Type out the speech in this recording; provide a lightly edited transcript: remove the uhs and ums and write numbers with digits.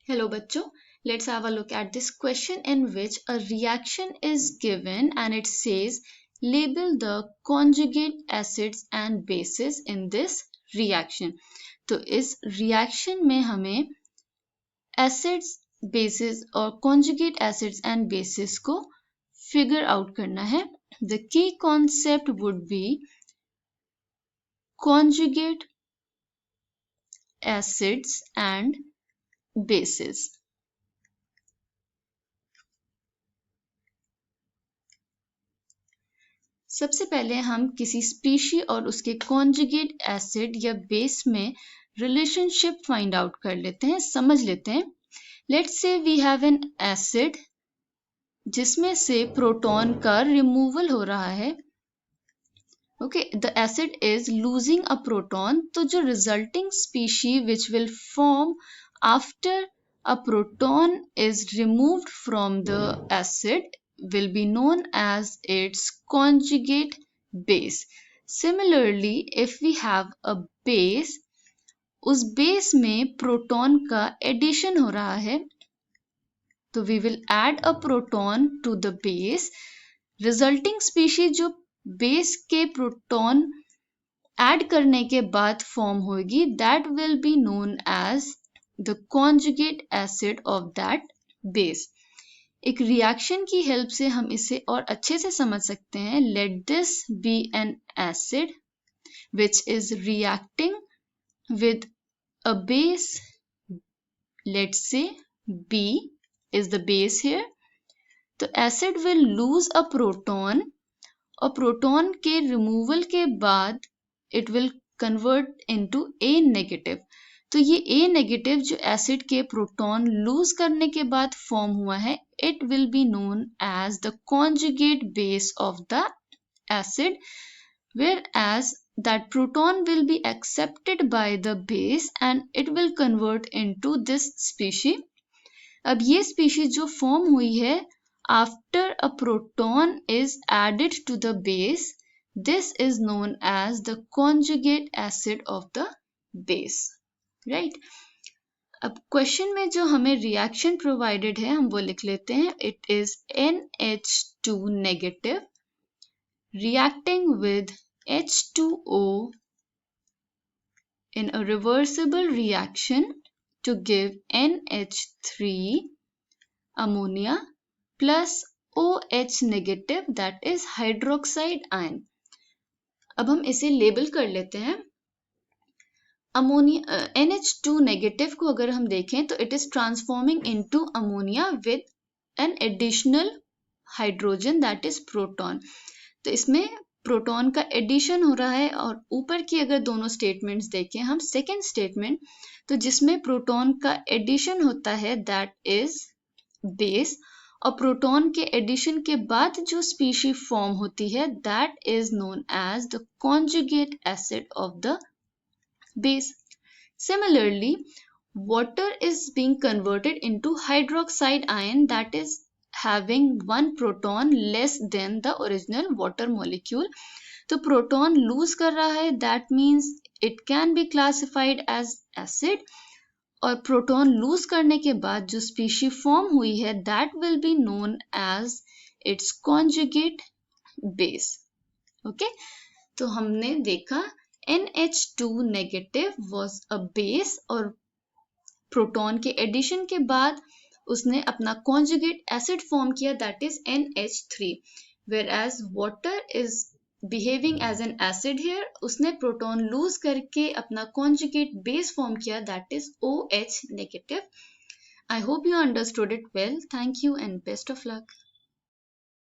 Hello bachcho, let's have a look at this question in which a reaction is given and it says label the conjugate acids and bases in this reaction. तो इस reaction में हमें acids, bases और conjugate acids and bases को figure out करना है. The key concept would be conjugate acids and bases. सबसे पहले हम किसी स्पीशी और उसके कॉन्जुगेट एसिड या बेस में रिलेशनशिप फाइंड आउट कर लेते हैं, समझ लेते हैं. Let's say we have an acid जिसमें से प्रोटॉन का रिमूवल हो रहा है. Okay, the acid is losing a proton. तो जो resulting species which will form after a proton is removed from the acid will be known as its conjugate base. Similarly, if we have a base, उस base में proton का addition हो रहा है, तो we will add a proton to the base. Resulting species जो base के proton add करने के बाद फॉर्म होगी, that will be known as the conjugate acid of that base. एक रिएक्शन की हेल्प से हम इसे और अच्छे से समझ सकते हैं. Let this be an acid which is reacting with a base. Let's say B is the base here. तो acid will lose a proton और प्रोटॉन के रिमूवल के बाद it will convert into A negative. तो ये A negative जो acid के proton lose करने के बाद फॉर्म हुआ है, it will be known as the conjugate base of the acid, whereas that proton will be accepted by the base and it will convert into this species. अब ये species जो form हुई है after a proton is added to the base, this is known as the conjugate acid of the base, right? अब question में जो हमें reaction provided है हम वो लिख लेते हैं. It is NH2 negative reacting with H2O in a reversible reaction to give NH3 ammonia plus OH negative that is hydroxide ion. अब हम इसे लेबल कर लेते हैं. अमोनिया NH2 नेगेटिव को अगर हम देखें तो it is transforming into ammonia with an additional hydrogen that is proton. तो इसमें प्रोटॉन का एडिशन हो रहा है. और ऊपर की अगर दोनों स्टेटमेंट्स देखें हम, सेकेंड स्टेटमेंट तो जिसमें प्रोटॉन का एडिशन होता है दैट इज बेस, और प्रोटॉन के एडिशन के बाद जो स्पीशी फॉर्म होती है that is known as the conjugate acid of the base. Similarly, water is being converted into hydroxide ion that is having one proton less than the original water molecule. तो proton lose कर रहा है, that means it can be classified as acid. और proton lose करने के बाद जो species form हुई है that will be known as its conjugate base. Okay? तो हमने देखा NH2 negative was a base और प्रोटॉन के एडिशन के बाद उसने अपना कॉन्जुगेट एसिड फॉर्म किया that is NH3, whereas water is behaving as an acid here. उसने प्रोटॉन लूज करके अपना कॉन्जुगेट बेस फॉर्म किया that is OH negative. I hope you understood it well. Thank you and best of luck.